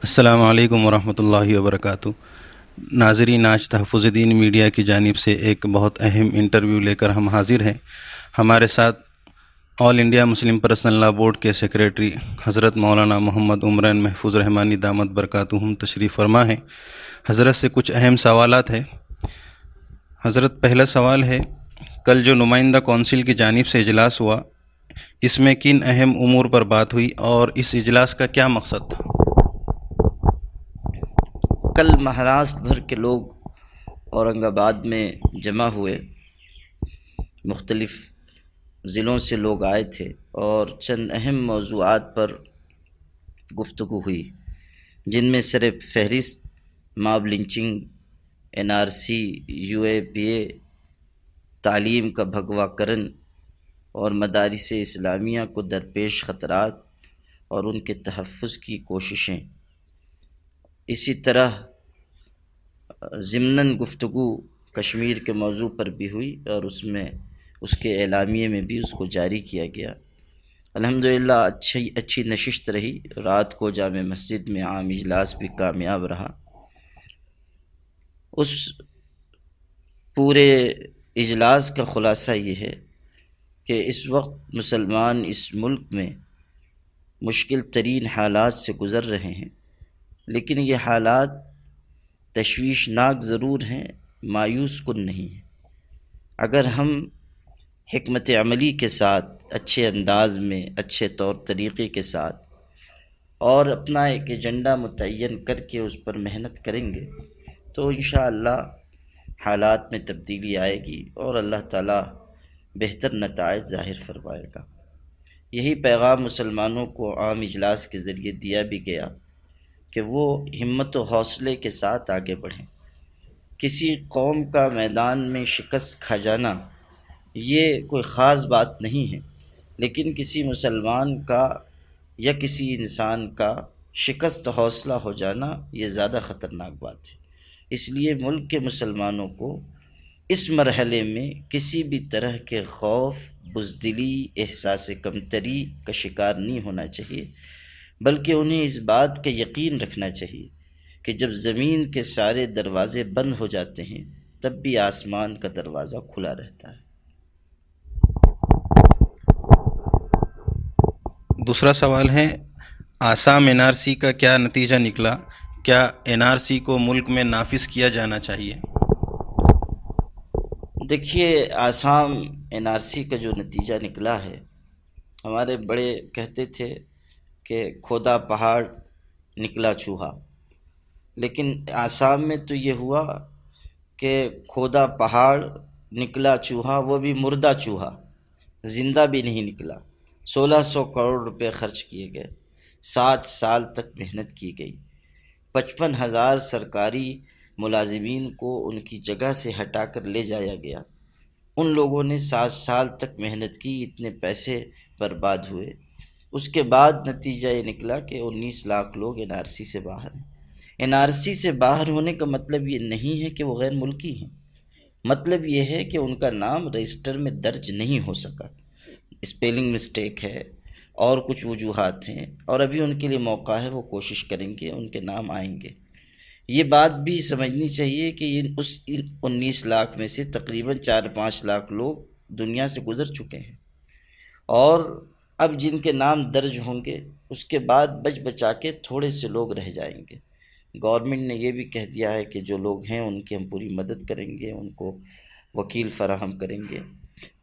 السلام علیکم ورحمۃ اللہ وبرکاتہ۔ ناظرین، آج تحفظ دین میڈیا کی جانب سے ایک بہت اہم انٹرویو لے کر ہم حاضر ہیں۔ ہمارے ساتھ آل انڈیا مسلم پرسنل لا بورڈ کے سیکریٹری حضرت مولانا محمد عمران محفوظ رحمانی دامت برکاتہم تشریف فرما ہیں۔ حضرت سے کچھ اہم سوالات ہیں۔ حضرت، پہلا سوال ہے، کل جو نمائندہ کونسل کی جانب سے اجلاس ہوا، اس میں کن اہم امور پر بات ہوئی اور اس اجلاس کا کیا مقصد تھا؟ کل مہاراشٹر بھر کے لوگ اورنگ آباد میں جمع ہوئے، مختلف ضلعوں سے لوگ آئے تھے اور چند اہم موضوعات پر گفتگو ہوئی، جن میں سر فہرست ماب لنچنگ، NRC، UAPA، تعلیم کا بھگوا کرن اور مدارس اسلامیہ کو درپیش خطرات اور ان کے تحفظ کی کوششیں۔ اسی طرح ضمناً گفتگو کشمیر کے موضوع پر بھی ہوئی اور اس کے اعلامیے میں بھی اس کو جاری کیا گیا۔ الحمدللہ اچھی نشست رہی۔ رات کو جامع مسجد میں عام اجلاس بھی کامیاب رہا۔ اس پورے اجلاس کا خلاصہ یہ ہے کہ اس وقت مسلمان اس ملک میں مشکل ترین حالات سے گزر رہے ہیں، لیکن یہ حالات تشویشناک ضرور ہیں، مایوس کن نہیں ہیں۔ اگر ہم حکمت عملی کے ساتھ، اچھے انداز میں، اچھے طور طریقے کے ساتھ اور اپنا ایک ایجنڈا متعین کر کے اس پر محنت کریں گے تو انشاءاللہ حالات میں تبدیلی آئے گی اور اللہ تعالیٰ بہتر نتائج ظاہر فرمائے گا۔ یہی پیغام مسلمانوں کو عام اجلاس کے ذریعے دیا بھی گیا کہ وہ ہمت و حوصلے کے ساتھ آگے بڑھیں۔ کسی قوم کا میدان میں شکست کھا جانا یہ کوئی خاص بات نہیں ہے، لیکن کسی مسلمان کا یا کسی انسان کا شکست حوصلہ ہو جانا یہ زیادہ خطرناک بات ہے۔ اس لیے ملک کے مسلمانوں کو اس مرحلے میں کسی بھی طرح کے خوف، بزدلی، احساس کمتری کا شکار نہیں ہونا چاہیے، بلکہ انہیں اس بات کا یقین رکھنا چاہیے کہ جب زمین کے سارے دروازے بند ہو جاتے ہیں تب بھی آسمان کا دروازہ کھلا رہتا ہے۔ دوسرا سوال ہے، آسام NRC کا کیا نتیجہ نکلا؟ کیا NRC کو ملک میں نافذ کیا جانا چاہیے؟ دیکھیے، آسام NRC کا جو نتیجہ نکلا ہے، ہمارے بڑے کہتے تھے کہ کھودا پہاڑ نکلا چوہا، لیکن آسام میں تو یہ ہوا کہ کھودا پہاڑ نکلا چوہا، وہ بھی مردہ چوہا، زندہ بھی نہیں نکلا۔ 1600 کروڑ روپے خرچ کیے گئے، 7 سال تک محنت کی گئی، 55,000 سرکاری ملازمین کو ان کی جگہ سے ہٹا کر لے جایا گیا۔ ان لوگوں نے 7 سال تک محنت کی، اتنے پیسے برباد ہوئے۔ اس کے بعد نتیجہ یہ نکلا کہ 19 لاکھ لوگ NRC سے باہر ہیں۔ NRC سے باہر ہونے کا مطلب یہ نہیں ہے کہ وہ غیر ملکی ہیں، مطلب یہ ہے کہ ان کا نام رجسٹر میں درج نہیں ہو سکا، اسپیلنگ مسٹیک ہے اور کچھ وجوہات ہیں، اور ابھی ان کے لیے موقع ہے، وہ کوشش کریں گے، ان کے نام آئیں گے۔ یہ بات بھی سمجھنی چاہیے کہ اس 19 لاکھ میں سے تقریباً 4-5 لاکھ لوگ دنیا سے گزر چکے ہیں، اور اب جن کے نام درج ہوں گے اس کے بعد بچ بچا کے تھوڑے سے لوگ رہ جائیں گے۔ گورنمنٹ نے یہ بھی کہہ دیا ہے کہ جو لوگ ہیں ان کی ہم پوری مدد کریں گے، ان کو وکیل فراہم کریں گے،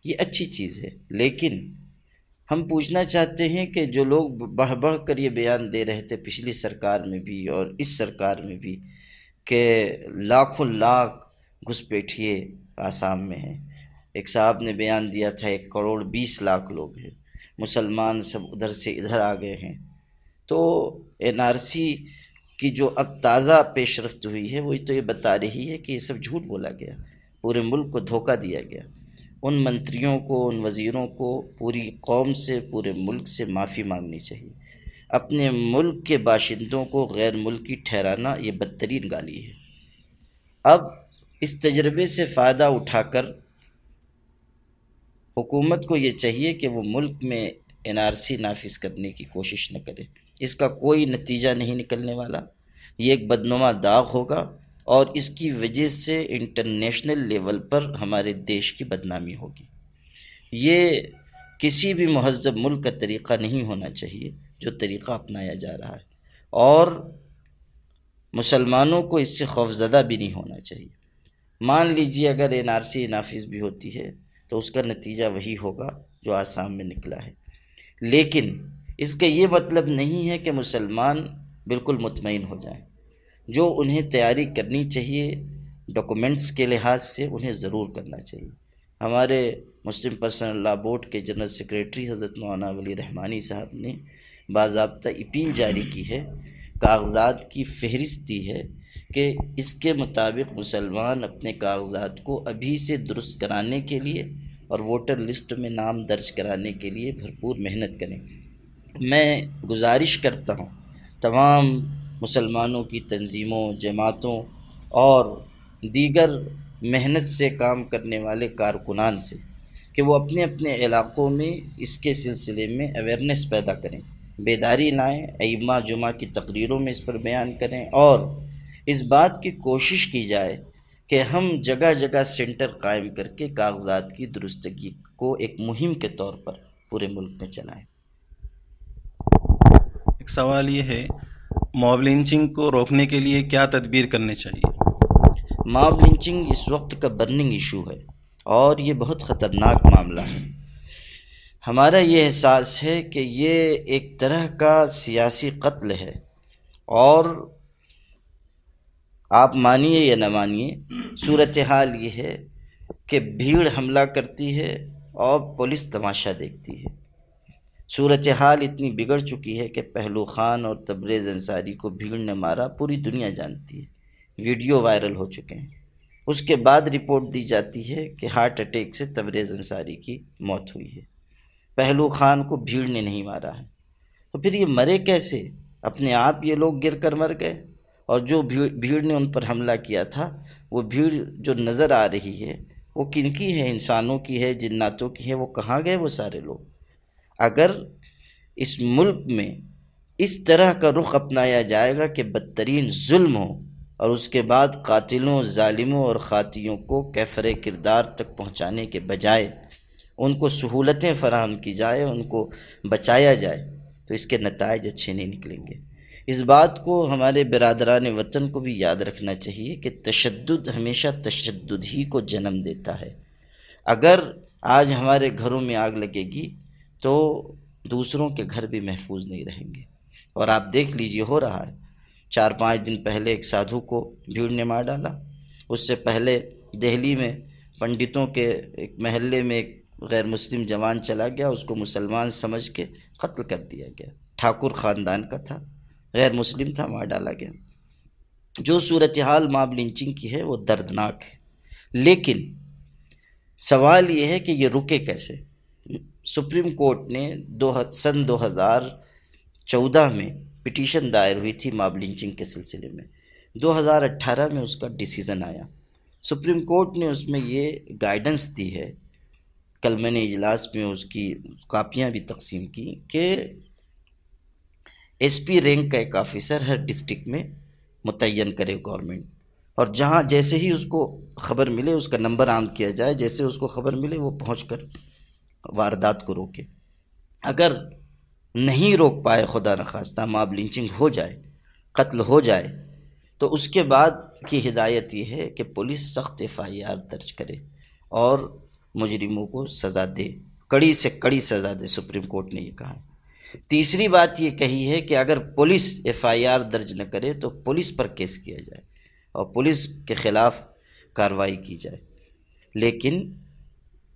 یہ اچھی چیز ہے۔ لیکن ہم پوچھنا چاہتے ہیں کہ جو لوگ بڑھ بڑھ کر یہ بیان دے رہے تھے پچھلی سرکار میں بھی اور اس سرکار میں بھی کہ لاکھوں لاکھ گھسپیٹھیے آسام میں ہیں، ایک صاحب نے بیان دیا تھا 1 کروڑ 20 لاکھ لوگ ہیں، مسلمان سب ادھر سے ادھر آ گئے ہیں۔ تو NRC کی جو اب تازہ پیش رفت ہوئی ہے وہ تو یہ بتا رہی ہے کہ یہ سب جھوٹ بولا گیا، پورے ملک کو دھوکہ دیا گیا۔ ان منتریوں کو، ان وزیروں کو پوری قوم سے، پورے ملک سے معافی مانگنی چاہیے۔ اپنے ملک کے باشندوں کو غیر ملکی ٹھہرانا یہ بدترین گالی ہے۔ اب اس تجربے سے فائدہ اٹھا کر حکومت کو یہ چاہیے کہ وہ ملک میں NRC نافذ کرنے کی کوشش نہ کرے۔ اس کا کوئی نتیجہ نہیں نکلنے والا، یہ ایک بدنما داغ ہوگا، اور اس کی وجہ سے انٹرنیشنل لیول پر ہمارے دیش کی بدنامی ہوگی۔ یہ کسی بھی مہذب ملک کا طریقہ نہیں ہونا چاہیے جو طریقہ اپنایا جا رہا ہے، اور مسلمانوں کو اس سے خوفزدہ بھی نہیں ہونا چاہیے۔ مان لیجیے اگر NRC نافذ بھی ہوتی ہے تو اس کا نتیجہ وہی ہوگا جو آسام میں نکلا ہے، لیکن اس کا یہ مطلب نہیں ہے کہ مسلمان بالکل مطمئن ہو جائیں۔ جو انہیں تیاری کرنی چاہیے ڈاکومنٹس کے لحاظ سے، انہیں ضرور کرنا چاہیے۔ ہمارے مسلم پرسنل لا بورڈ کے جنرل سیکریٹری حضرت مولانا ولی رحمانی صاحب نے باضابطہ اپیل جاری کی ہے، کاغذات کی فہرست دی ہے کہ اس کے مطابق مسلمان اپنے کاغذات کو ابھی سے درست کرانے کے لیے اور ووٹر لسٹ میں نام درج کرانے کے لیے بھرپور محنت کریں۔ میں گزارش کرتا ہوں تمام مسلمانوں کی تنظیموں، جماعتوں اور دیگر محنت سے کام کرنے والے کارکنان سے کہ وہ اپنے اپنے علاقوں میں اس کے سلسلے میں اویئرنیس پیدا کریں، بیداری لائیں، ائمہ جمعہ کی تقریروں میں اس پر بیان کریں، اور اس بات کی کوشش کی جائے کہ ہم جگہ جگہ سینٹر قائم کر کے کاغذات کی درستگی کو ایک مہم کے طور پر پورے ملک میں چلائیں۔ ایک سوال یہ ہے، موب لنچنگ کو روکنے کے لیے کیا تدبیر کرنے چاہیے؟ موب لنچنگ اس وقت کا برننگ ایشو ہے اور یہ بہت خطرناک معاملہ ہے۔ ہمارا یہ احساس ہے کہ یہ ایک طرح کا سیاسی قتل ہے، اور آپ مانیے یا نہ مانیے صورتحال یہ ہے کہ بھیڑ حملہ کرتی ہے اور پولیس تماشا دیکھتی ہے۔ صورتحال اتنی بگڑ چکی ہے کہ پہلو خان اور تبریز انصاری کو بھیڑ نے مارا، پوری دنیا جانتی ہے، ویڈیو وائرل ہو چکے ہیں۔ اس کے بعد رپورٹ دی جاتی ہے کہ ہارٹ اٹیک سے تبریز انصاری کی موت ہوئی ہے، پہلو خان کو بھیڑ نے نہیں مارا ہے۔ تو پھر یہ مرے کیسے؟ اپنے آپ یہ لوگ گر کر مر گئے، اور جو بھیڑ نے ان پر حملہ کیا تھا، وہ بھیڑ جو نظر آ رہی ہے وہ کن کی ہے؟ انسانوں کی ہے، جناتوں کی ہے؟ وہ کہاں گئے وہ سارے لوگ؟ اگر اس ملک میں اس طرح کا رخ اپنایا جائے گا کہ بدترین ظلم ہو، اور اس کے بعد قاتلوں، ظالموں اور خاطیوں کو کیفر کردار تک پہنچانے کے بجائے ان کو سہولتیں فراہم کی جائے، ان کو بچایا جائے، تو اس کے نتائج اچھے نہیں نکلیں گے۔ اس بات کو ہمارے برادران وطن کو بھی یاد رکھنا چاہیے کہ تشدد ہمیشہ تشدد ہی کو جنم دیتا ہے۔ اگر آج ہمارے گھروں میں آگ لگے گی تو دوسروں کے گھر بھی محفوظ نہیں رہیں گے، اور آپ دیکھ لیجئے ہو رہا ہے۔ 4-5 دن پہلے ایک سادھو کو بھیڑ نے مار ڈالا، اس سے پہلے دہلی میں پنڈتوں کے ایک محلے میں ایک غیر مسلم جوان چلا گیا، اس کو مسلمان سمجھ کے قتل کر دیا گیا، ٹھاکر خاندان کا تھا، غیر مسلم تھا، مار ڈالا گیا۔ جو صورتحال موب لنچنگ کی ہے وہ دردناک ہے، لیکن سوال یہ ہے کہ یہ رکے کیسے؟ سپریم کورٹ نے سن 2014 میں پٹیشن دائر ہوئی تھی موب لنچنگ کے سلسلے میں، 2018 میں اس کا ڈیسیزن آیا۔ سپریم کورٹ نے اس میں یہ گائیڈنس دی ہے، کل میں نے اجلاس میں اس کی کاپیاں بھی تقسیم کی، کہ SP رینک کا ایک آفیسر ہر ڈسٹرکٹ میں متعین کرے گورنمنٹ، اور جہاں جیسے ہی اس کو خبر ملے اس کا نمبر عام کیا جائے، جیسے اس کو خبر ملے وہ پہنچ کر واردات کو روکے۔ اگر نہیں روک پائے، خدا نخواستہ موب لنچنگ ہو جائے، قتل ہو جائے، تو اس کے بعد کی ہدایت یہ ہے کہ پولیس سخت FIR درج کرے اور مجرموں کو سزا دے، کڑی سے کڑی سزا دے، سپریم کورٹ نے یہ کہا ہے۔ تیسری بات یہ کہی ہے کہ اگر پولیس FIR درج نہ کرے تو پولیس پر کیس کیا جائے اور پولیس کے خلاف کارروائی کی جائے، لیکن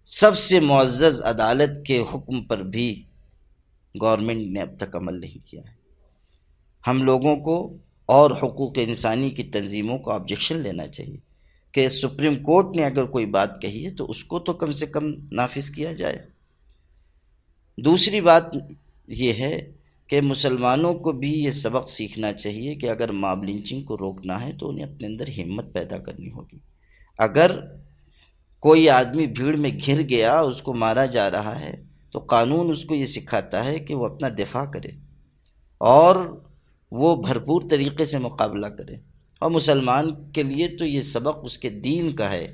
سب سے معزز عدالت کے حکم پر بھی گورنمنٹ نے اب تک عمل نہیں کیا ہے۔ ہم لوگوں کو اور حقوق انسانی کی تنظیموں کو آبجیکشن لینا چاہیے کہ سپریم کورٹ نے اگر کوئی بات کہی ہے تو اس کو تو کم سے کم نافذ کیا جائے۔ دوسری بات یہ ہے کہ مسلمانوں کو بھی یہ سبق سیکھنا چاہیے کہ اگر موب لنچنگ کو روکنا ہے تو انہیں اپنے اندر ہمت پیدا کرنی ہوگی۔ اگر کوئی آدمی بھیڑ میں گھر گیا، اس کو مارا جا رہا ہے، تو قانون اس کو یہ سکھاتا ہے کہ وہ اپنا دفاع کرے، اور وہ بھرپور طریقے سے مقابلہ کرے۔ اور مسلمان کے لیے تو یہ سبق اس کے دین کا ہے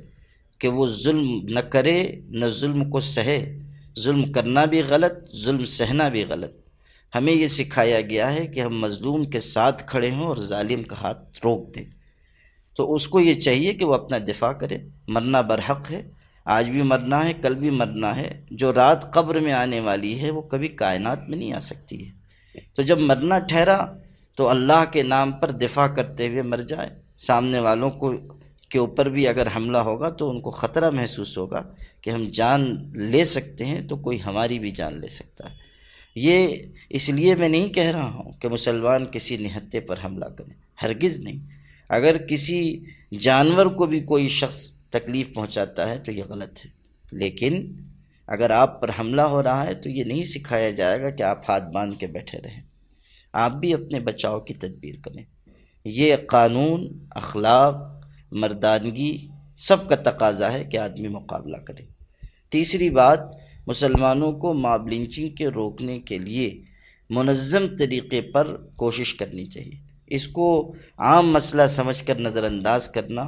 کہ وہ ظلم نہ کرے، نہ ظلم کو سہے۔ ظلم کرنا بھی غلط، ظلم سہنا بھی غلط۔ ہمیں یہ سکھایا گیا ہے کہ ہم مظلوم کے ساتھ کھڑے ہوں اور ظالم کا ہاتھ روک دیں۔ تو اس کو یہ چاہیے کہ وہ اپنا دفاع کرے۔ مرنا برحق ہے، آج بھی مرنا ہے، کل بھی مرنا ہے۔ جو رات قبر میں آنے والی ہے وہ کبھی کائنات میں نہیں آ سکتی ہے۔ تو جب مرنا ٹھہرا تو اللہ کے نام پر دفاع کرتے ہوئے مر جائے۔ سامنے والوں کے اوپر بھی اگر حملہ ہوگا تو ان کو خطرہ محسوس ہوگا کہ ہم جان لے سکتے ہیں تو کوئی ہماری بھی جان لے سکتا ہے۔ یہ اس لیے میں نہیں کہہ رہا ہوں کہ مسلمان کسی نہتے پر حملہ کریں، ہرگز نہیں۔ اگر کسی جانور کو بھی کوئی شخص تکلیف پہنچاتا ہے تو یہ غلط ہے، لیکن اگر آپ پر حملہ ہو رہا ہے تو یہ نہیں سکھایا جائے گا کہ آپ ہاتھ باندھ کے بیٹھے رہیں۔ آپ بھی اپنے بچاؤ کی تدبیر کریں۔ یہ قانون، اخلاق، مردانگی سب کا تقاضا ہے کہ آدمی مقابلہ کرے۔ تیسری بات، مسلمانوں کو ماب لنچنگ کے روکنے کے لیے منظم طریقے پر کوشش کرنی چاہیے۔ اس کو عام مسئلہ سمجھ کر نظر انداز کرنا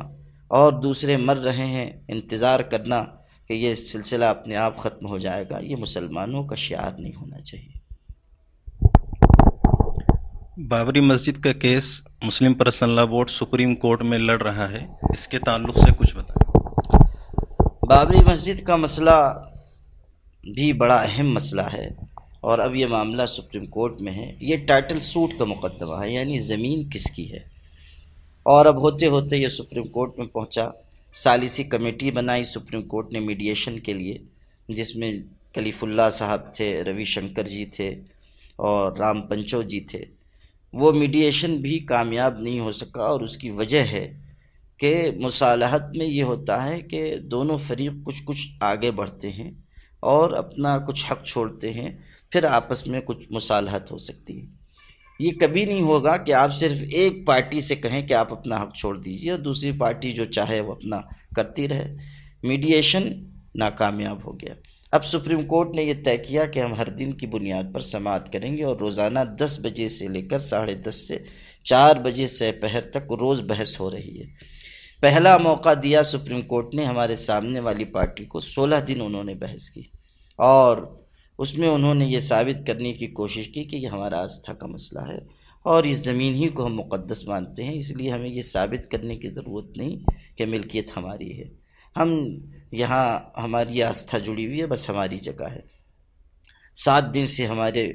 اور دوسرے مر رہے ہیں انتظار کرنا کہ یہ سلسلہ اپنے آپ ختم ہو جائے گا، یہ مسلمانوں کا شعار نہیں ہونا چاہیے۔ بابری مسجد کا کیس مسلم پرسنل لا بورڈ سپریم کورٹ میں لڑ رہا ہے، اس کے تعلق سے کچھ بتائیں۔ بابری مسجد کا مسئلہ بھی بڑا اہم مسئلہ ہے اور اب یہ معاملہ سپریم کورٹ میں ہے۔ یہ ٹائٹل سوٹ کا مقدمہ ہے، یعنی زمین کس کی ہے، اور اب ہوتے ہوتے یہ سپریم کورٹ میں پہنچا۔ ثالثی کمیٹی بنائی سپریم کورٹ نے میڈیشن کے لیے، جس میں کلیف اللہ صاحب تھے، روی شنکر جی تھے اور رام پنچو جی تھے۔ وہ میڈیشن بھی کامیاب نہیں ہو سکا، اور اس کی وجہ ہے کہ مصالحت میں یہ ہوتا ہے کہ دونوں فریق کچھ آگے بڑھتے ہیں اور اپنا کچھ حق چھوڑتے ہیں، پھر آپس میں کچھ مصالحت ہو سکتی ہے۔ یہ کبھی نہیں ہوگا کہ آپ صرف ایک پارٹی سے کہیں کہ آپ اپنا حق چھوڑ دیجئے اور دوسری پارٹی جو چاہے وہ اپنا کرتی رہے۔ میڈیشن ناکامیاب ہو گیا۔ اب سپریم کورٹ نے یہ طے کیا کہ ہم ہر دن کی بنیاد پر سماعت کریں گے، اور روزانہ 10 بجے سے لے کر 10:30 سے 4 بجے سے پہر تک روز بحث ہو رہی ہے۔ پہلا موقع دیا سپریم کورٹ نے ہمارے سامنے والی پارٹی کو، 16 دن انہوں نے بحث کی، اور اس میں انہوں نے یہ ثابت کرنے کی کوشش کی کہ یہ ہمارا آستھا کا مسئلہ ہے اور اس زمین ہی کو ہم مقدس مانتے ہیں، اس لیے ہمیں یہ ثابت کرنے کی ضرورت نہیں کہ ملکیت ہماری ہے، ہم یہاں ہماری آستھا جڑی ہوئی ہے، بس ہماری جگہ ہے۔ 7 دن سے ہمارے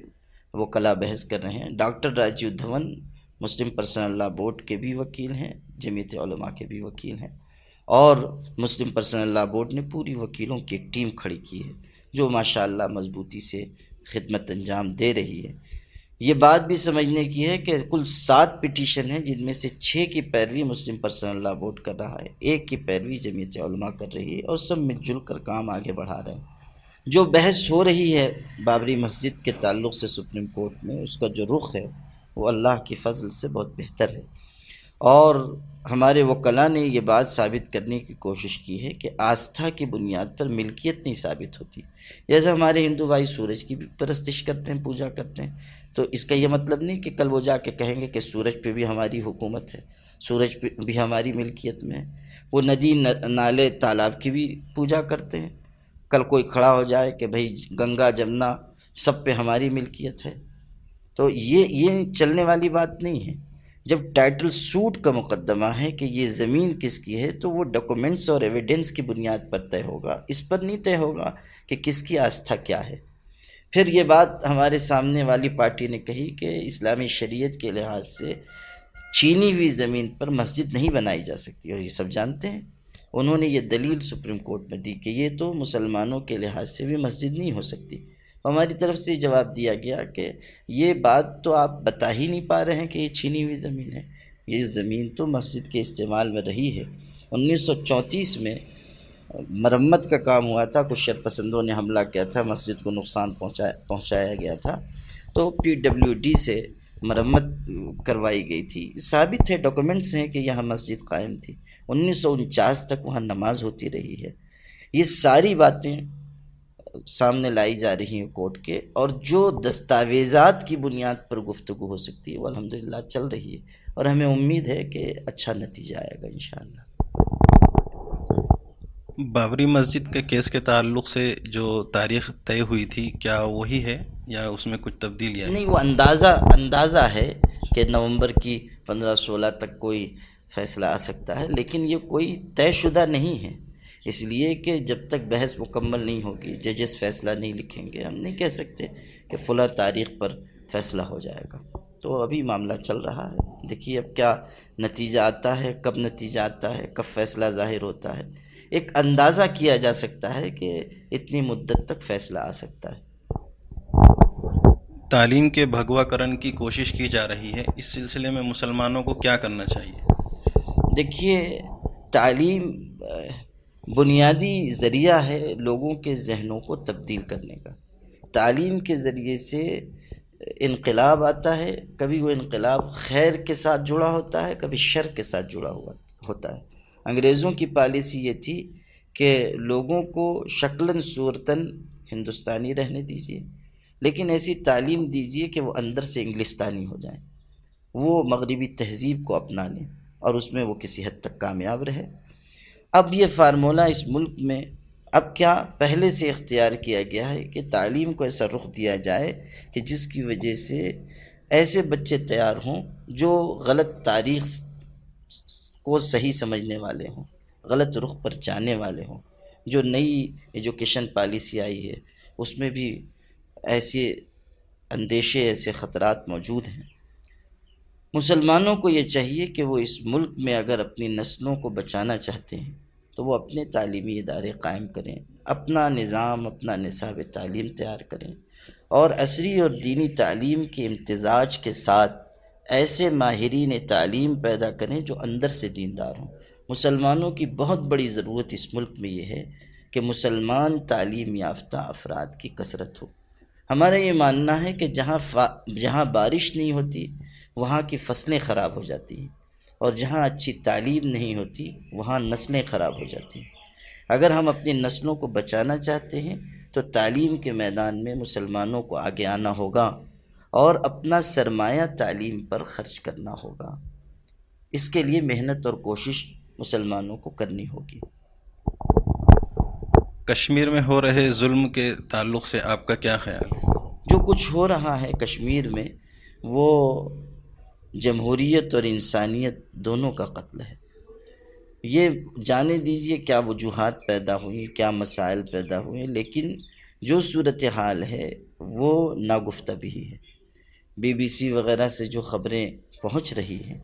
وکلاء بحث کر رہے ہیں۔ ڈاکٹر راجیو دھون مسلم پرسنل لا بورڈ کے بھی وکیل ہیں، جمعیت علماء کے بھی وکیل ہیں، اور مسلم پرسنل لا بورڈ نے پوری وکیلوں کی ایک ٹیم کھڑی کی ہے جو ماشاءاللہ مضبوطی سے خدمت انجام دے رہی ہے۔ یہ بات بھی سمجھنے کی ہے کہ کل 7 پٹیشن ہیں، جن میں سے 6 کی پیروی مسلم پرسنل لا بورڈ کر رہا ہے، 1 کی پیروی جمعیت علماء کر رہی ہے، اور سب مل جل کر کام آگے بڑھا رہے ہیں۔ جو بحث ہو رہی ہے بابری مسجد کے تعلق سے سپریم کورٹ میں، اس کا جو رخ ہے وہ اللہ کی فضل سے بہت بہتر ہے، اور ہمارے وکلاء نے یہ بات ثابت کرنے کی کوشش کی ہے کہ آستھا کی بنیاد پر ملکیت نہیں ثابت ہوتی۔ جیسے ہمارے ہندو بھائی سورج کی بھی پرستش کرتے ہیں، پوجا کرتے ہیں، تو اس کا یہ مطلب نہیں کہ کل وہ جا کے کہیں گے کہ سورج پہ بھی ہماری حکومت ہے، سورج پہ بھی ہماری ملکیت میں ہے۔ وہ ندی، نالے، تالاب کی بھی پوجا کرتے ہیں، کل کوئی کھڑا ہو جائے کہ بھئی گنگا، جمنا سب پہ ہماری ملکیت ہے، تو یہ چلنے والی بات نہیں ہے۔ جب ٹائٹل سوٹ کا مقدمہ ہے کہ یہ زمین کس کی ہے، تو وہ ڈاکومنٹس اور ایویڈنس کی بنیاد پر طے ہوگا، اس پر نہیں طے ہوگا کہ کس کی آستھا کیا ہے۔ پھر یہ بات ہمارے سامنے والی پارٹی نے کہی کہ اسلامی شریعت کے لحاظ سے چھینی ہوئی زمین پر مسجد نہیں بنائی جا سکتی، اور یہ سب جانتے ہیں۔ انہوں نے یہ دلیل سپریم کورٹ میں دی کہ یہ تو مسلمانوں کے لحاظ سے بھی مسجد نہیں ہو سکتی۔ ہماری طرف سے جواب دیا گیا کہ یہ بات تو آپ بتا ہی نہیں پا رہے ہیں کہ یہ چھینی ہوئی زمین ہے، یہ زمین تو مسجد کے استعمال میں رہی ہے۔ 1934 میں مرمت کا کام ہوا تھا، کچھ شرپسندوں نے حملہ کیا تھا، مسجد کو نقصان پہنچایا گیا تھا، تو PWD سے مرمت کروائی گئی تھی۔ ثابت ہے، ڈاکومنٹس ہیں کہ یہاں مسجد قائم تھی، 1949 تک وہاں نماز ہوتی رہی ہے۔ یہ ساری باتیں سامنے لائی جا رہی ہیں کورٹ کے، اور جو دستاویزات کی بنیاد پر گفتگو ہو سکتی ہے وہ الحمدللہ چل رہی ہے، اور ہمیں امید ہے کہ اچھا نتیجہ آئے گا انشاءاللہ۔ بابری مسجد کے کیس کے تعلق سے جو تاریخ طے ہوئی تھی کیا وہی ہے یا اس میں کچھ تبدیلیاں ہیں؟ نہیں، وہ اندازہ ہے کہ نومبر کی 15-16 تک کوئی فیصلہ آ سکتا ہے، لیکن یہ کوئی طے شدہ نہیں ہے، اس لیے کہ جب تک بحث مکمل نہیں ہوگی، ججز فیصلہ نہیں لکھیں گے، ہم نہیں کہہ سکتے کہ فلاں تاریخ پر فیصلہ ہو جائے گا۔ تو ابھی معاملہ چل رہا ہے، دیکھیے اب کیا نتیجہ آتا ہے، کب نتیجہ آتا ہے، کب فیصلہ ظاہر ہوتا ہے۔ ایک اندازہ کیا جا سکتا ہے کہ اتنی مدت تک فیصلہ آ سکتا ہے۔ تعلیم کے بھگوا کرن کی کوشش کی جا رہی ہے، اس سلسلے میں مسلمانوں کو کیا کرنا چاہیے؟ دیکھیے، تعلیم بنیادی ذریعہ ہے لوگوں کے ذہنوں کو تبدیل کرنے کا۔ تعلیم کے ذریعے سے انقلاب آتا ہے، کبھی وہ انقلاب خیر کے ساتھ جڑا ہوتا ہے، کبھی شر کے ساتھ جڑا ہوا ہوتا ہے۔ انگریزوں کی پالیسی یہ تھی کہ لوگوں کو شکلاً صورتاً ہندوستانی رہنے دیجیے، لیکن ایسی تعلیم دیجیے کہ وہ اندر سے انگلستانی ہو جائیں، وہ مغربی تہذیب کو اپنا لیں اور اس میں وہ کسی حد تک کامیاب رہے۔ اب یہ فارمولہ اس ملک میں اب کیا پہلے سے اختیار کیا گیا ہے کہ تعلیم کو ایسا رخ دیا جائے کہ جس کی وجہ سے ایسے بچے تیار ہوں جو غلط تاریخ کو صحیح سمجھنے والے ہوں، غلط رخ پر جانے والے ہوں۔ جو نئی ایجوکیشن پالیسی آئی ہے اس میں بھی ایسے اندیشے، ایسے خطرات موجود ہیں۔ مسلمانوں کو یہ چاہیے کہ وہ اس ملک میں اگر اپنی نسلوں کو بچانا چاہتے ہیں تو وہ اپنے تعلیمی ادارے قائم کریں، اپنا نظام، اپنا نصاب تعلیم تیار کریں، اور عصری اور دینی تعلیم کے امتزاج کے ساتھ ایسے ماہرین تعلیم پیدا کریں جو اندر سے دیندار ہوں۔ مسلمانوں کی بہت بڑی ضرورت اس ملک میں یہ ہے کہ مسلمان تعلیم یافتہ افراد کی کثرت ہو۔ ہمارا یہ ماننا ہے کہ جہاں بارش نہیں ہوتی وہاں کی فصلیں خراب ہو جاتی ہیں، اور جہاں اچھی تعلیم نہیں ہوتی وہاں نسلیں خراب ہو جاتی ہیں۔ اگر ہم اپنی نسلوں کو بچانا چاہتے ہیں تو تعلیم کے میدان میں مسلمانوں کو آگے آنا ہوگا اور اپنا سرمایہ تعلیم پر خرچ کرنا ہوگا۔ اس کے لیے محنت اور کوشش مسلمانوں کو کرنی ہوگی۔ کشمیر میں ہو رہے ظلم کے تعلق سے آپ کا کیا خیال ہے؟ جو کچھ ہو رہا ہے کشمیر میں وہ جمہوریت اور انسانیت دونوں کا قتل ہے۔ یہ جانے دیجئے کیا وجوہات پیدا ہوئی، کیا مسائل پیدا ہوئے، لیکن جو صورتحال ہے وہ ناگفتہ بھی ہے۔ BBC وغیرہ سے جو خبریں پہنچ رہی ہیں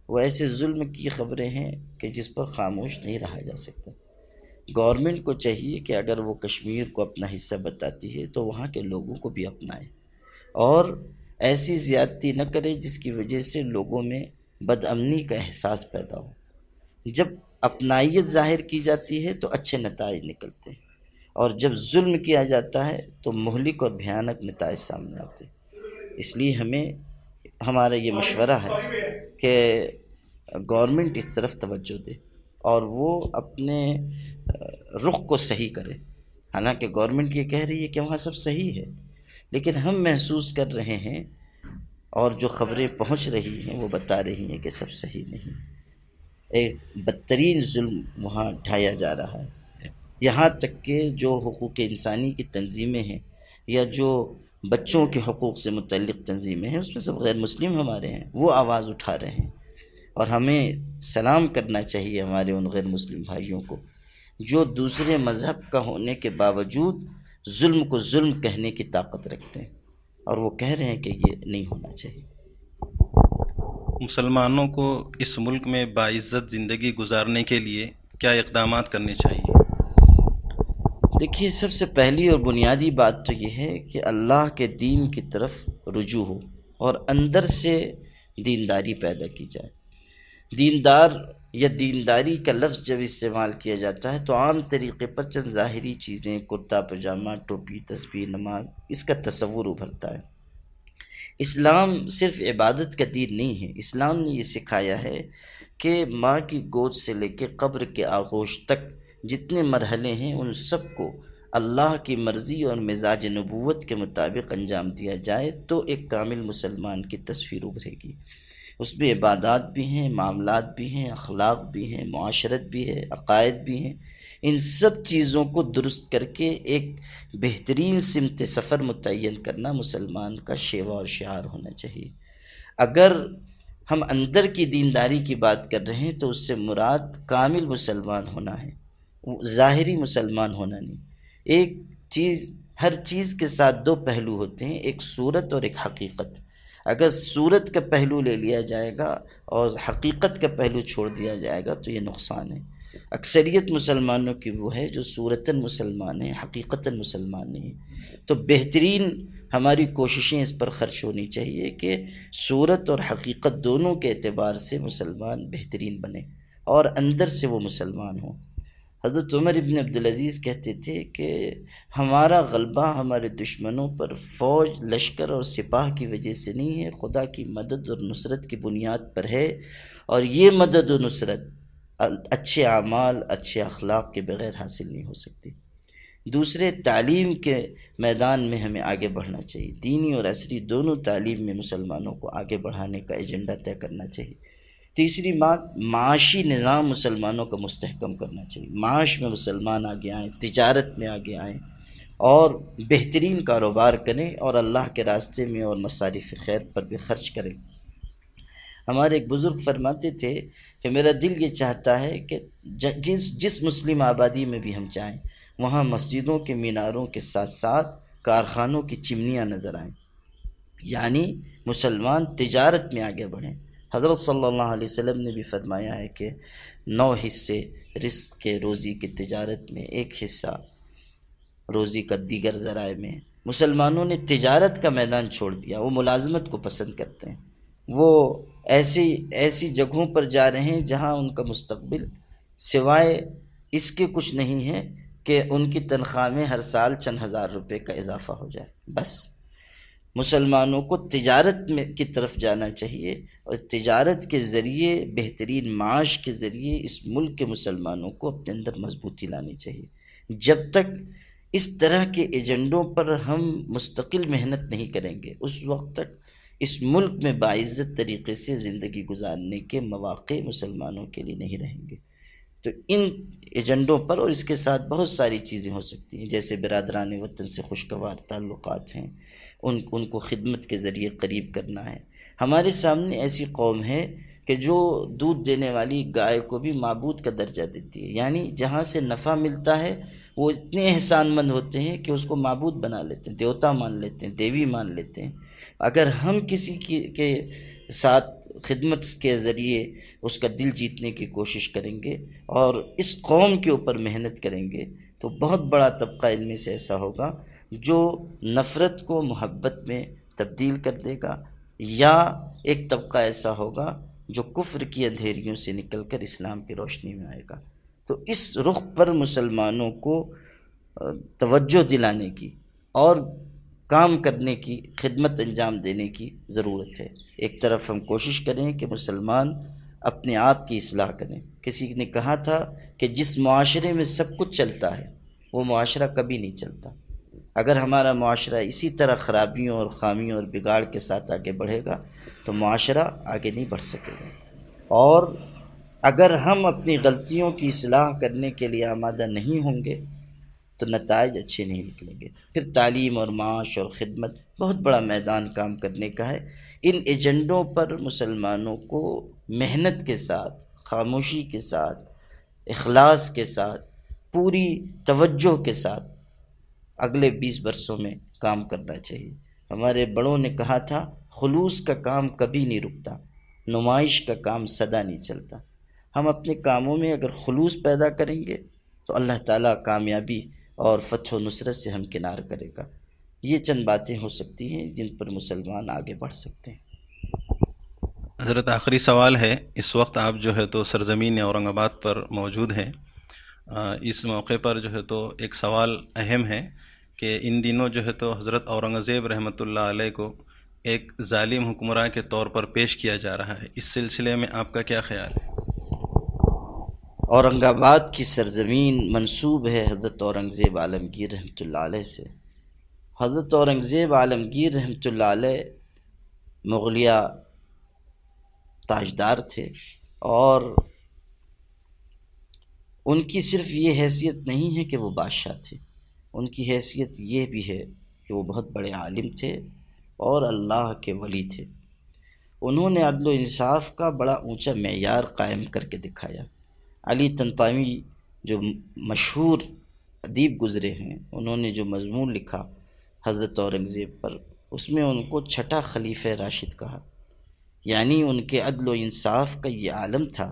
وہ ایسے ظلم کی خبریں ہیں کہ جس پر خاموش نہیں رہا جا سکتا۔ گورنمنٹ کو چاہیے کہ اگر وہ کشمیر کو اپنا حصہ بتاتی ہے تو وہاں کے لوگوں کو بھی اپنائے، اور ایسی زیادتی نہ کرے جس کی وجہ سے لوگوں میں بد امنی کا احساس پیدا ہو۔ جب اپنائیت ظاہر کی جاتی ہے تو اچھے نتائج نکلتے ہیں، اور جب ظلم کیا جاتا ہے تو مہلک اور بھیانک نتائج سامنے آتے ہیں۔ اس لیے ہمارا یہ مشورہ ہے کہ گورنمنٹ اس طرف توجہ دے اور وہ اپنے رخ کو صحیح کرے۔ حالانکہ گورنمنٹ یہ کہہ رہی ہے کہ وہاں سب صحیح ہے، لیکن ہم محسوس کر رہے ہیں اور جو خبریں پہنچ رہی ہیں وہ بتا رہی ہیں کہ سب صحیح نہیں۔ ایک بدترین ظلم وہاں ڈھایا جا رہا ہے، یہاں تک کہ جو حقوق انسانی کی تنظیمیں ہیں یا جو بچوں کے حقوق سے متعلق تنظیمیں ہیں اس میں سب غیر مسلم ہمارے ہیں، وہ آواز اٹھا رہے ہیں، اور ہمیں سلام کرنا چاہیے ہمارے ان غیر مسلم بھائیوں کو جو دوسرے مذہب کا ہونے کے باوجود ظلم کو ظلم کہنے کی طاقت رکھتے ہیں، اور وہ کہہ رہے ہیں کہ یہ نہیں ہونا چاہیے۔ مسلمانوں کو اس ملک میں باعزت زندگی گزارنے کے لیے کیا اقدامات کرنے چاہیے؟ دیکھیے، سب سے پہلی اور بنیادی بات تو یہ ہے کہ اللہ کے دین کی طرف رجوع ہو اور اندر سے دینداری پیدا کی جائے۔ دیندار یا دینداری کا لفظ جب استعمال کیا جاتا ہے تو عام طریقے پر چند ظاہری چیزیں، کرتا پجامہ، ٹوپی، تسبیح، نماز، اس کا تصور ابھرتا ہے۔ اسلام صرف عبادت کا دین نہیں ہے، اسلام نے یہ سکھایا ہے کہ ماں کی گود سے لے کے قبر کے آغوش تک جتنے مرحلے ہیں ان سب کو اللہ کی مرضی اور مزاج نبوت کے مطابق انجام دیا جائے تو ایک کامل مسلمان کی تصویر ابھرے گی۔ اس میں عبادات بھی ہیں، معاملات بھی ہیں، اخلاق بھی ہیں، معاشرت بھی ہے، عقائد بھی ہیں۔ ان سب چیزوں کو درست کر کے ایک بہترین سمت سفر متعین کرنا مسلمان کا شیوا اور شعار ہونا چاہیے۔ اگر ہم اندر کی دینداری کی بات کر رہے ہیں تو اس سے مراد کامل مسلمان ہونا ہے، ظاہری مسلمان ہونا نہیں۔ ایک چیز، ہر چیز کے ساتھ دو پہلو ہوتے ہیں، ایک صورت اور ایک حقیقت۔ اگر صورت کا پہلو لے لیا جائے گا اور حقیقت کا پہلو چھوڑ دیا جائے گا تو یہ نقصان ہے۔ اکثریت مسلمانوں کی وہ ہے جو صورتاً مسلمان ہیں، حقیقتاً مسلمان نہیں ہیں۔ تو بہترین ہماری کوششیں اس پر خرچ ہونی چاہیے کہ صورت اور حقیقت دونوں کے اعتبار سے مسلمان بہترین بنے اور اندر سے وہ مسلمان ہوں۔ حضرت عمر ابن عبدالعزیز کہتے تھے کہ ہمارا غلبہ ہمارے دشمنوں پر فوج، لشکر اور سپاہ کی وجہ سے نہیں ہے، خدا کی مدد اور نصرت کی بنیاد پر ہے، اور یہ مدد و نصرت اچھے اعمال، اچھے اخلاق کے بغیر حاصل نہیں ہو سکتی۔ دوسرے، تعلیم کے میدان میں ہمیں آگے بڑھنا چاہیے، دینی اور عصری دونوں تعلیم میں مسلمانوں کو آگے بڑھانے کا ایجنڈا طے کرنا چاہیے۔ تیسری بات، معاشی نظام مسلمانوں کا مستحکم کرنا چاہیے، معاش میں مسلمان آگے آئیں، تجارت میں آگے آئیں اور بہترین کاروبار کریں اور اللہ کے راستے میں اور مصارف خیر پر بھی خرچ کریں۔ ہمارے ایک بزرگ فرماتے تھے کہ میرا دل یہ چاہتا ہے کہ جس مسلم آبادی میں بھی ہم چاہیں وہاں مسجدوں کے میناروں کے ساتھ ساتھ کارخانوں کی چمنیاں نظر آئیں، یعنی مسلمان تجارت میں آگے بڑھیں۔ حضرت صلی اللہ علیہ وسلم نے بھی فرمایا ہے کہ 9 حصے رزق کے، روزی کی تجارت میں، 1 حصہ روزی کا دیگر ذرائع میں۔ مسلمانوں نے تجارت کا میدان چھوڑ دیا، وہ ملازمت کو پسند کرتے ہیں، وہ ایسی جگہوں پر جا رہے ہیں جہاں ان کا مستقبل سوائے اس کے کچھ نہیں ہے کہ ان کی تنخواہ میں ہر سال چند ہزار روپے کا اضافہ ہو جائے۔ بس مسلمانوں کو تجارت میں کی طرف جانا چاہیے اور تجارت کے ذریعے، بہترین معاش کے ذریعے اس ملک کے مسلمانوں کو اپنے اندر مضبوطی لانی چاہیے۔ جب تک اس طرح کے ایجنڈوں پر ہم مستقل محنت نہیں کریں گے اس وقت تک اس ملک میں باعزت طریقے سے زندگی گزارنے کے مواقع مسلمانوں کے لیے نہیں رہیں گے۔ تو ان ایجنڈوں پر اور اس کے ساتھ بہت ساری چیزیں ہو سکتی ہیں، جیسے برادران وطن سے خوشگوار تعلقات ہیں، ان کو خدمت کے ذریعے قریب کرنا ہے۔ ہمارے سامنے ایسی قوم ہے کہ جو دودھ دینے والی گائے کو بھی معبود کا درجہ دیتی ہے، یعنی جہاں سے نفع ملتا ہے وہ اتنے احسان مند ہوتے ہیں کہ اس کو معبود بنا لیتے ہیں، دیوتا مان لیتے ہیں، دیوی مان لیتے ہیں۔ اگر ہم کسی کے ساتھ خدمت کے ذریعے اس کا دل جیتنے کی کوشش کریں گے اور اس قوم کے اوپر محنت کریں گے تو بہت بڑا طبقہ ان میں سے ایسا ہوگا جو نفرت کو محبت میں تبدیل کر دے گا، یا ایک طبقہ ایسا ہوگا جو کفر کی اندھیریوں سے نکل کر اسلام کی روشنی میں آئے گا۔ تو اس رخ پر مسلمانوں کو توجہ دلانے کی اور کام کرنے کی، خدمت انجام دینے کی ضرورت ہے۔ ایک طرف ہم کوشش کریں کہ مسلمان اپنے آپ کی اصلاح کریں۔ کسی نے کہا تھا کہ جس معاشرے میں سب کچھ چلتا ہے وہ معاشرہ کبھی نہیں چلتا۔ اگر ہمارا معاشرہ اسی طرح خرابیوں اور خامیوں اور بگاڑ کے ساتھ آگے بڑھے گا تو معاشرہ آگے نہیں بڑھ سکے گا، اور اگر ہم اپنی غلطیوں کی اصلاح کرنے کے لیے آمادہ نہیں ہوں گے تو نتائج اچھے نہیں نکلیں گے۔ پھر تعلیم اور معاش اور خدمت بہت بڑا میدان کام کرنے کا ہے۔ ان ایجنڈوں پر مسلمانوں کو محنت کے ساتھ، خاموشی کے ساتھ، اخلاص کے ساتھ، پوری توجہ کے ساتھ اگلے 20 برسوں میں کام کرنا چاہیے۔ ہمارے بڑوں نے کہا تھا، خلوص کا کام کبھی نہیں رکتا، نمائش کا کام سدا نہیں چلتا۔ ہم اپنے کاموں میں اگر خلوص پیدا کریں گے تو اللہ تعالیٰ کامیابی اور فتح و نصرت سے ہم کنار کرے گا۔ یہ چند باتیں ہو سکتی ہیں جن پر مسلمان آگے بڑھ سکتے ہیں۔ حضرت آخری سوال ہے، اس وقت آپ جو ہے تو سرزمین اورنگ آباد پر موجود ہیں، اس موقع پر جو ہے تو ایک سوال اہم ہے کہ ان دنوں جو ہے تو حضرت اورنگزیب رحمۃ اللہ علیہ کو ایک ظالم حکمراں کے طور پر پیش کیا جا رہا ہے، اس سلسلے میں آپ کا کیا خیال ہے؟ اورنگ آباد کی سرزمین منسوب ہے حضرت اورنگزیب عالمگیر رحمۃ اللہ علیہ سے۔ حضرت اورنگزیب عالمگیر رحمۃ اللہ علیہ مغلیہ تاجدار تھے، اور ان کی صرف یہ حیثیت نہیں ہے کہ وہ بادشاہ تھے، ان کی حیثیت یہ بھی ہے کہ وہ بہت بڑے عالم تھے اور اللہ کے ولی تھے۔ انہوں نے عدل و انصاف کا بڑا اونچا معیار قائم کر کے دکھایا۔ علی طنطاوی جو مشہور ادیب گزرے ہیں، انہوں نے جو مضمون لکھا حضرت اورنگزیب پر، اس میں ان کو چھٹا خلیفہ راشد کہا۔ یعنی ان کے عدل و انصاف کا یہ عالم تھا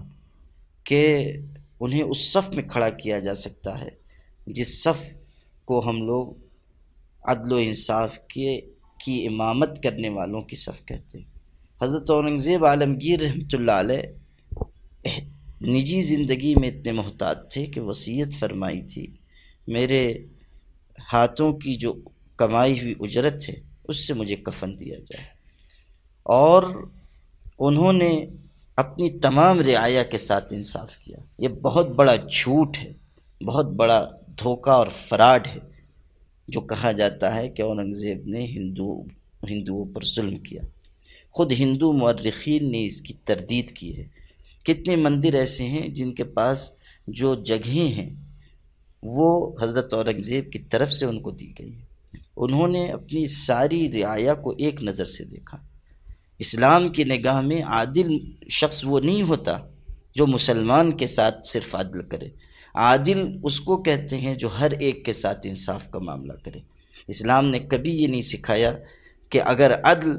کہ انہیں اس صف میں کھڑا کیا جا سکتا ہے جس صف کو ہم لوگ عدل و انصاف کی امامت کرنے والوں کی صف کہتے ہیں۔ حضرت اورنگزیب عالمگیر رحمۃ اللہ علیہ نجی زندگی میں اتنے محتاط تھے کہ وصیت فرمائی تھی، میرے ہاتھوں کی جو کمائی ہوئی اجرت ہے اس سے مجھے کفن دیا جائے، اور انہوں نے اپنی تمام رعایا کے ساتھ انصاف کیا۔ یہ بہت بڑا جھوٹ ہے، بہت بڑا دھوکہ اور فراڈ ہے جو کہا جاتا ہے کہ اورنگزیب نے ہندوؤں پر ظلم کیا۔ خود ہندو مورخین نے اس کی تردید کی ہے۔ کتنے مندر ایسے ہیں جن کے پاس جو جگہیں ہیں وہ حضرت اورنگزیب کی طرف سے ان کو دی گئی ہیں۔ انہوں نے اپنی ساری رعایا کو ایک نظر سے دیکھا۔ اسلام کی نگاہ میں عادل شخص وہ نہیں ہوتا جو مسلمان کے ساتھ صرف عدل کرے، عادل اس کو کہتے ہیں جو ہر ایک کے ساتھ انصاف کا معاملہ کرے۔ اسلام نے کبھی یہ نہیں سکھایا کہ اگر عدل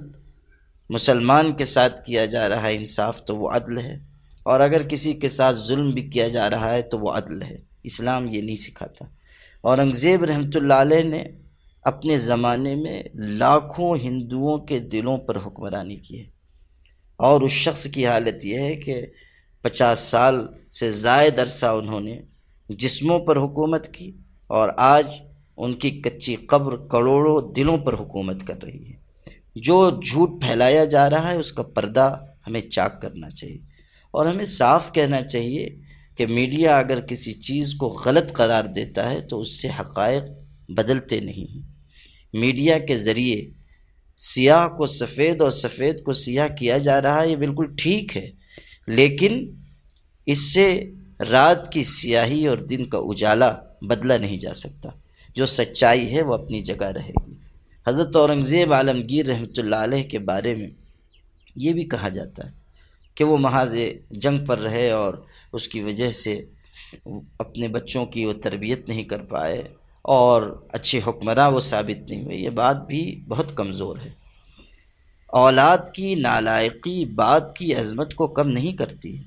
مسلمان کے ساتھ کیا جا رہا ہے انصاف تو وہ عدل ہے، اور اگر کسی کے ساتھ ظلم بھی کیا جا رہا ہے تو وہ عدل ہے۔ اسلام یہ نہیں سکھاتا۔ اورنگزیب رحمۃ اللہ علیہ نے اپنے زمانے میں لاکھوں ہندوؤں کے دلوں پر حکمرانی کی ہے، اور اس شخص کی حالت یہ ہے کہ 50 سال سے زائد عرصہ انہوں نے جسموں پر حکومت کی، اور آج ان کی کچی قبر کروڑوں دلوں پر حکومت کر رہی ہے۔ جو جھوٹ پھیلایا جا رہا ہے اس کا پردہ ہمیں چاک کرنا چاہیے، اور ہمیں صاف کہنا چاہیے کہ میڈیا اگر کسی چیز کو غلط قرار دیتا ہے تو اس سے حقائق بدلتے نہیں ہیں۔ میڈیا کے ذریعے سیاہ کو سفید اور سفید کو سیاہ کیا جا رہا ہے، یہ بالکل ٹھیک ہے، لیکن اس سے رات کی سیاہی اور دن کا اجالا بدلا نہیں جا سکتا۔ جو سچائی ہے وہ اپنی جگہ رہے گی۔ حضرت اورنگزیب عالمگیر رحمۃ اللہ علیہ کے بارے میں یہ بھی کہا جاتا ہے کہ وہ محاذ جنگ پر رہے اور اس کی وجہ سے اپنے بچوں کی وہ تربیت نہیں کر پائے اور اچھے حکمراں وہ ثابت نہیں ہوئے۔ یہ بات بھی بہت کمزور ہے۔ اولاد کی نالائقی باپ کی عظمت کو کم نہیں کرتی ہے۔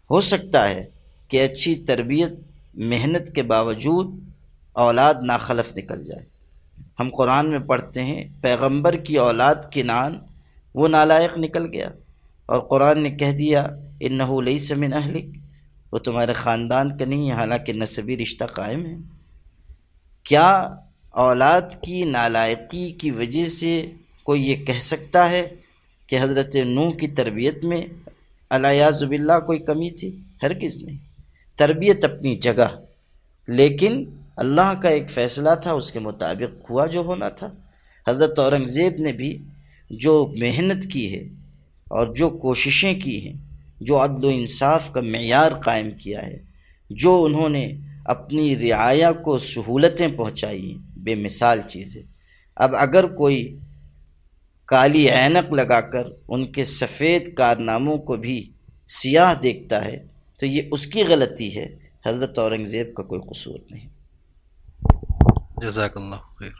ہو سکتا ہے کہ اچھی تربیت محنت کے باوجود اولاد ناخلف نکل جائے۔ ہم قرآن میں پڑھتے ہیں پیغمبر کی اولاد کنعان وہ نالائق نکل گیا، اور قرآن نے کہہ دیا انہ لیس من اہلک، وہ تمہارے خاندان کا نہیں ہے، حالانکہ نسبی رشتہ قائم ہے۔ کیا اولاد کی نالائقی کی وجہ سے کوئی یہ کہہ سکتا ہے کہ حضرت نوح کی تربیت میں الیاذ باللہ کوئی کمی تھی؟ ہرگز نہیں۔ تربیت اپنی جگہ، لیکن اللہ کا ایک فیصلہ تھا، اس کے مطابق ہوا جو ہونا تھا۔ حضرت اورنگزیب نے بھی جو محنت کی ہے اور جو کوششیں کی ہیں، جو عدل و انصاف کا معیار قائم کیا ہے، جو انہوں نے اپنی رعایا کو سہولتیں پہنچائی ہیں، بے مثال چیز ہے۔ اب اگر کوئی کالی عینک لگا کر ان کے سفید کارناموں کو بھی سیاہ دیکھتا ہے تو یہ اس کی غلطی ہے، حضرت اورنگزیب کا کوئی قصور نہیں۔ جزاک اللہ خیر۔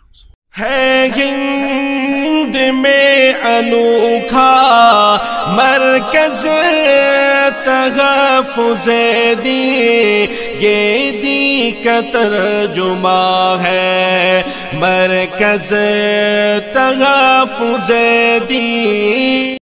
ہے ہند میں انوکھا مرکز تحفظ دین، یہ دین کا ترجمہ ہے مرکز تحفظ دین۔